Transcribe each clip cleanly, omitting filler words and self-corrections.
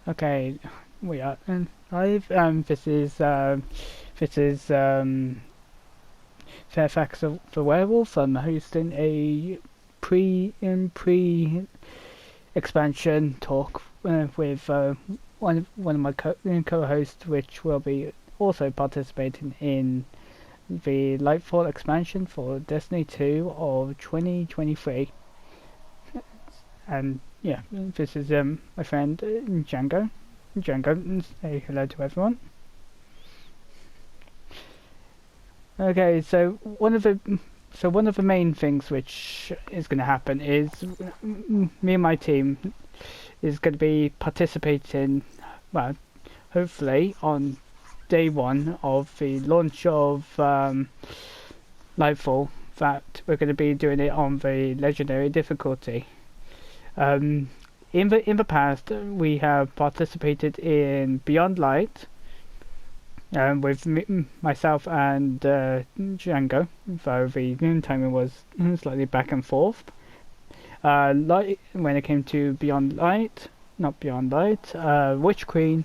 Okay, we are live. This is Fairfax the Werewolf. I'm hosting a pre expansion talk with one of my co-hosts, which will be also participating in the Lightfall expansion for Destiny 2 of 2023. And yeah, this is my friend Jango. Jango, say hello to everyone. Okay, one of the main things which is going to happen is me and my team is going to be participating, well, hopefully on day one of the launch of Lightfall. That we're going to be doing it on the legendary difficulty. Um, in the past, we have participated in Beyond Light with myself and Django, though the timing was slightly back and forth. Light, when it came to Beyond Light, not Beyond Light, Witch Queen,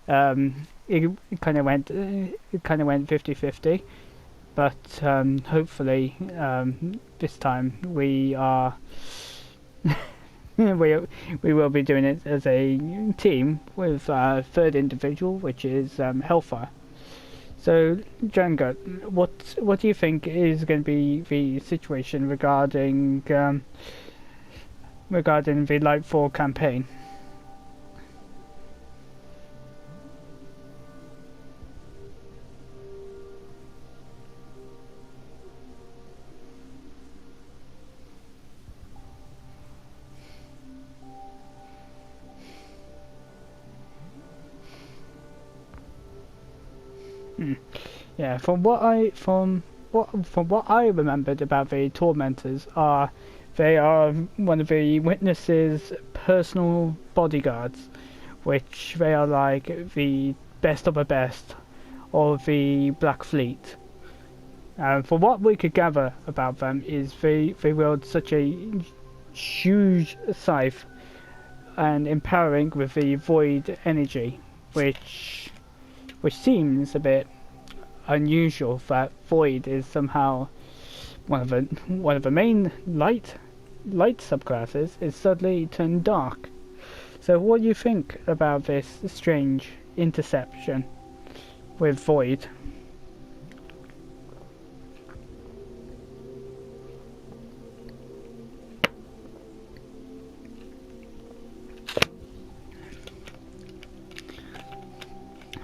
it kind of went 50-50, but hopefully this time we are. We will be doing it as a team with a third individual, which is Hellfire. So, Django, what do you think is going to be the situation regarding the Lightfall campaign? Hmm. Yeah, from what I remembered about the tormentors are they are one of the witnesses' personal bodyguards, which they are like the best of the best of the Black Fleet. For what we could gather about them is they wield such a huge scythe and empowering with the void energy, which seems a bit unusual that void is somehow one of the main light subclasses is suddenly turned dark. So what do you think about this strange interception with void?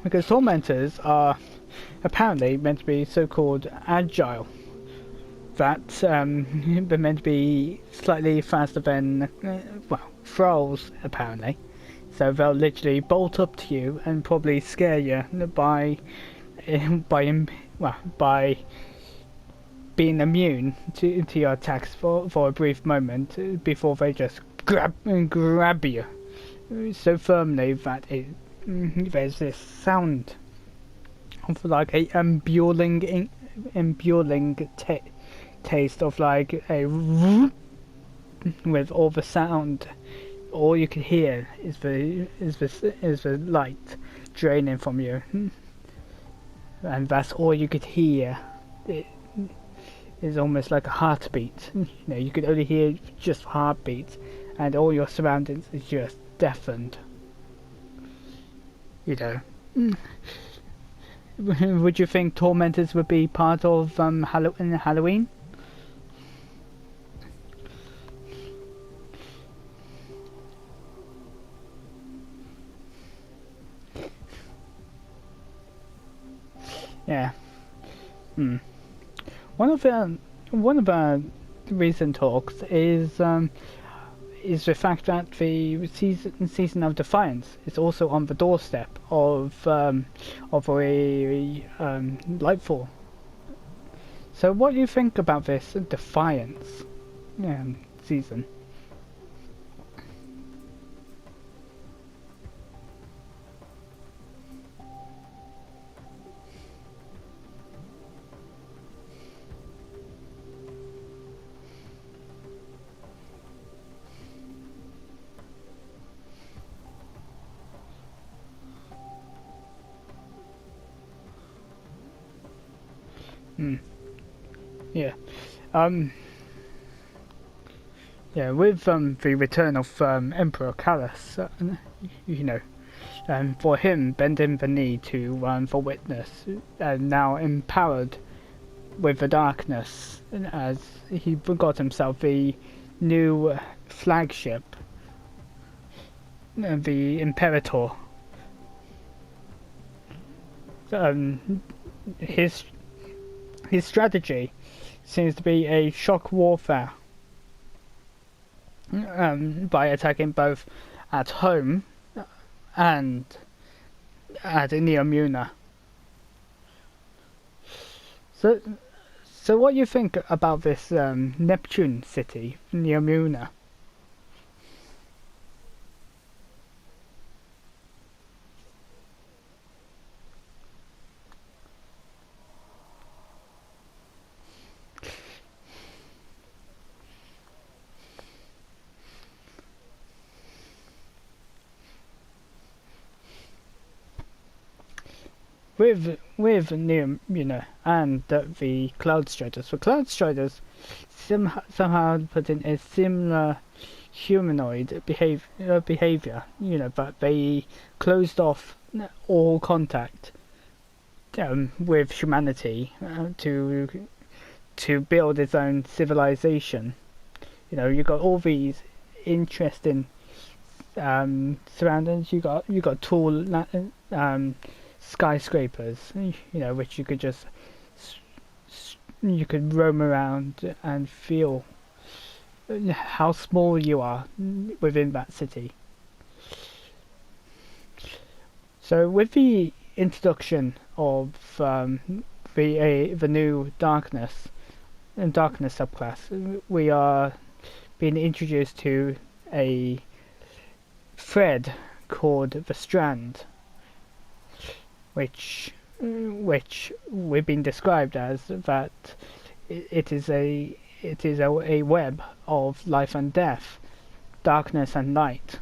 Because tormentors are apparently meant to be so-called agile, that they're meant to be slightly faster than thralls apparently. So they'll literally bolt up to you and probably scare you by by being immune to your attacks for a brief moment before they just grab you so firmly that there's this sound of like a imbuling taste of like a with all the sound. All you can hear is the light draining from you, and that's all you could hear. It is almost like a heartbeat. You know, you could only hear just heartbeats, and all your surroundings is just deafened. You know. Would you think tormentors would be part of Halloween? Yeah. Hmm. One of the recent talks is the fact that the season of Defiance is also on the doorstep of a Lightfall. So, what do you think about this Defiance season? Yeah. Um. Yeah. With the return of Emperor Callus, you know, for him bending the knee to for witness, and now empowered with the darkness, as he got himself the new flagship, the Imperator. Um, his his strategy seems to be a shock warfare, by attacking both at home and at Neomuna. So, so what do you think about this Neptune city, Neomuna? With Neomuna and the Cloud Striders, the Cloud Striders somehow put in a similar humanoid behavior, but they closed off all contact with humanity to build its own civilization. You got all these interesting surroundings. You got tall skyscrapers, which you could just you could roam around and feel how small you are within that city. So with the introduction of the new darkness subclass, we are being introduced to a thread called the Strand, which we've been described as that it is a web of life and death, darkness and light.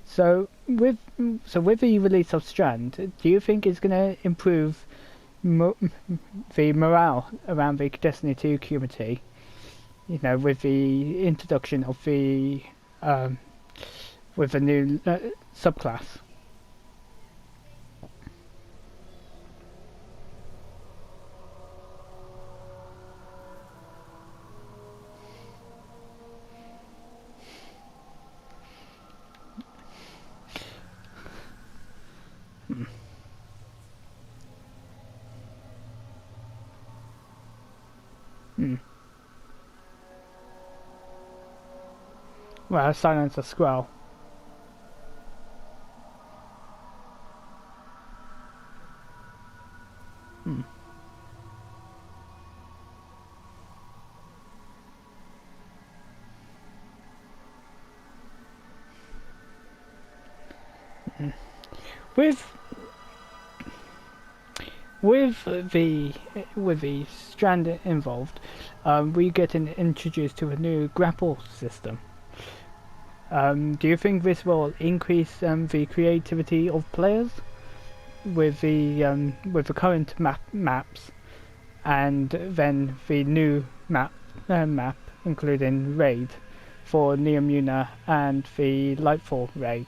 So with the release of Strand, do you think it's going to improve the morale around the Destiny 2 community? With the introduction of the with a new subclass. Well, silence a squirrel. With the Strand involved, we get introduced to a new grapple system. Do you think this will increase the creativity of players with the current maps, and then the new map including raid for Neomuna and the Lightfall raid?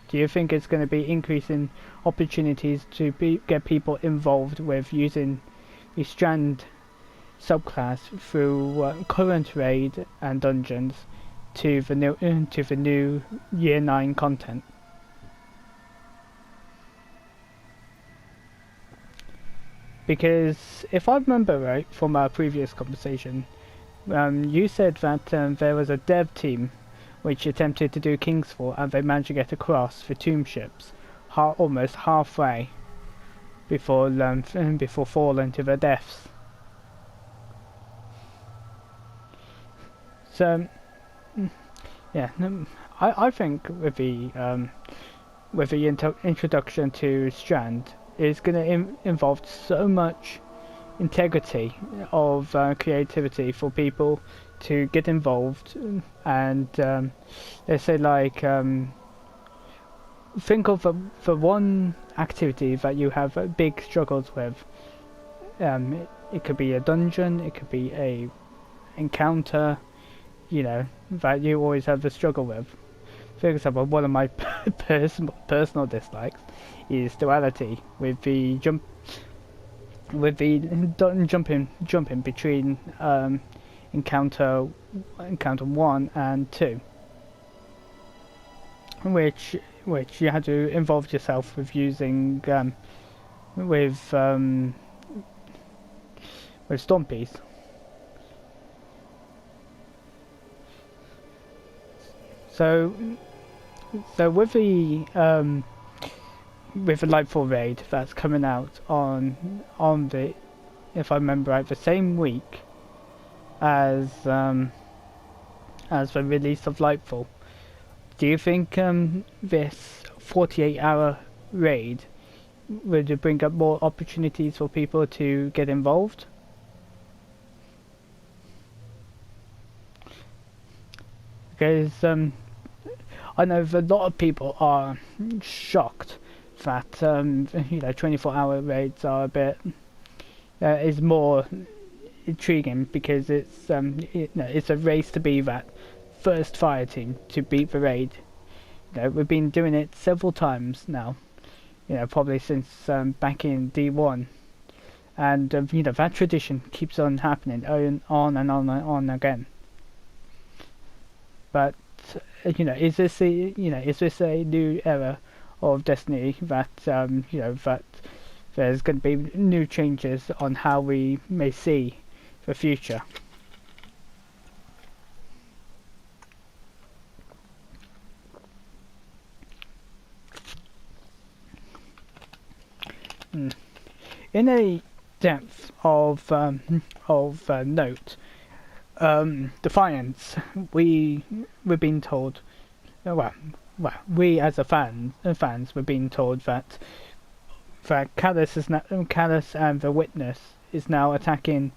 Do you think it's going to be increasing opportunities to get people involved with using the Strand subclass through current raid and dungeons to the new Year 9 content? Because if I remember right from our previous conversation, you said that there was a dev team which attempted to do Kingsfall and they managed to get across the tomb ships almost halfway before falling to their deaths. So yeah, I think with the introduction to Strand, it's going to involve so much integrity of creativity for people to get involved, and let's say think of the one activity that you have big struggles with, it could be a dungeon, it could be a encounter, you know, that you always have a struggle with. For example, one of my personal dislikes is duality with the jumping between encounter 1 and 2, which you had to involve yourself with using with Stompies. So with the Lightfall raid that's coming out on the, if I remember right, the same week as the release of Lightfall, do you think this 48-hour raid would bring up more opportunities for people to get involved? Because I know a lot of people are shocked that 24-hour raids are a bit is more intriguing, because it's it's a race to be that first fire team to beat the raid. We've been doing it several times now, probably since back in D1, and that tradition keeps on happening on and on and on again. But is this a new era of Destiny that that there's going to be new changes on how we may see the future? In a depth of note, Defiance, we've been told, we as fans were being told that Callus and the Witness is now attacking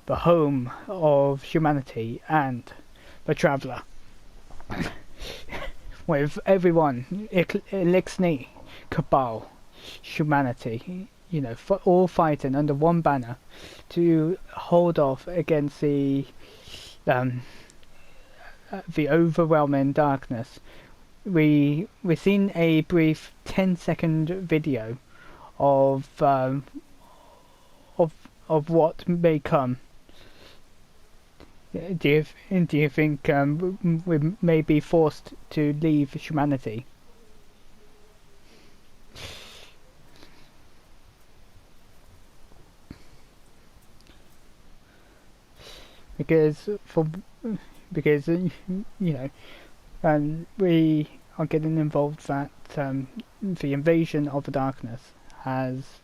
the home of humanity and the Traveller, with everyone, Elixni, Cabal, humanity, all fighting under one banner to hold off against the overwhelming darkness. We've seen a brief 10-second video of what may come. Do you think we may be forced to leave humanity? Because we are getting involved that the invasion of the darkness has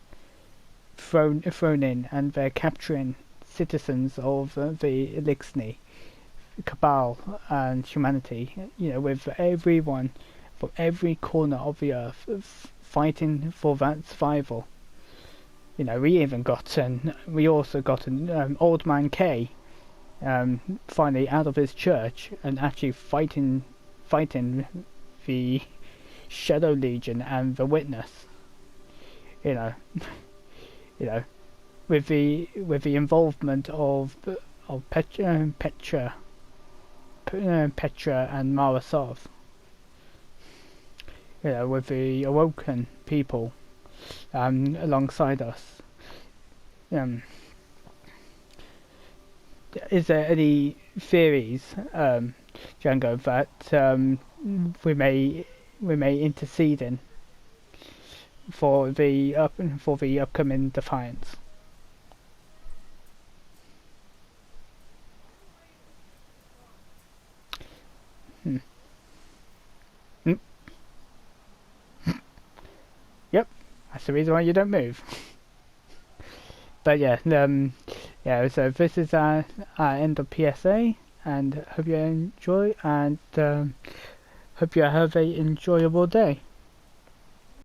thrown in, and they're capturing citizens of the Elixni, Cabal and humanity, with everyone from every corner of the earth fighting for that survival. We also got an Old Man K finally out of his church and actually fighting the Shadow Legion and the Witness. With the involvement of Petra and Marasov. With the Awoken people alongside us. Is there any theories, Jango, that we may intercede in for the upcoming Defiance? Yep, that's the reason why you don't move. But yeah, so this is our end of PSA, and hope you enjoy, and hope you have a enjoyable day.